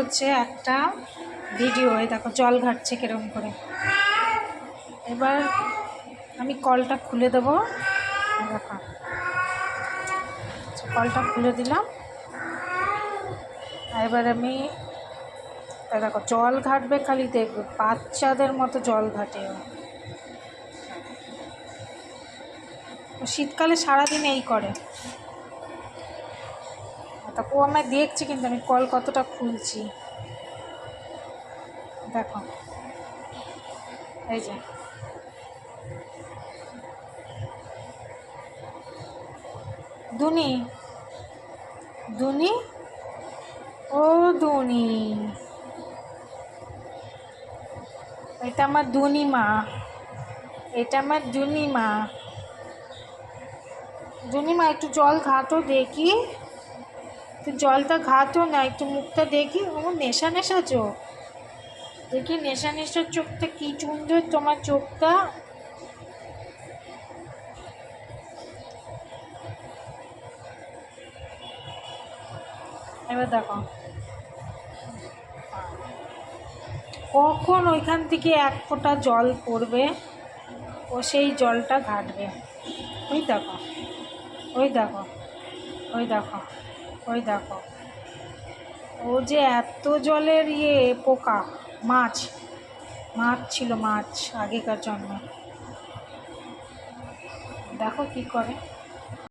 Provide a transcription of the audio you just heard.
হচ্ছে একটা ভিডিও। দেখো জল ঘাটছে কিরকম করে। এবার আমি কলটা খুলে দেবো। দেখো কলটা খুলে দিলাম। এবার আমি দেখো জল ঘাটবে, খালি দেখবে বাচ্চাদের মতো জল ঘাটে। শীতকালে সারাদিন এই করে। ও আমায় দেখছি, কিন্তু আমি কল কতটা খুলছি দেখো। এই যে দুনি, দুনি, ও দুনি, এটা আমার দুনি মা, এটা আমার দুনি মা। দুনি মা একটু জল ঘাটো দেখি, একটু জলটা ঘাটো না, একটু মুখটা দেখি। ও নেশা নেশা চোখ, দেখি নেশা নেশা চোখটা, কি সুন্দর তোমার চোখটা। এবার দেখো কখন ওইখান থেকে এক ফোঁটা জল পড়বে, ও সেই জলটা ঘাটবে। ওই দেখো, ওই দেখো, ওই দেখো, ওই দেখো। ও যে এত জলের পোকা, মাছ, মাছ ছিল, মাছ আগেকার জন্মে। দেখো কি করে।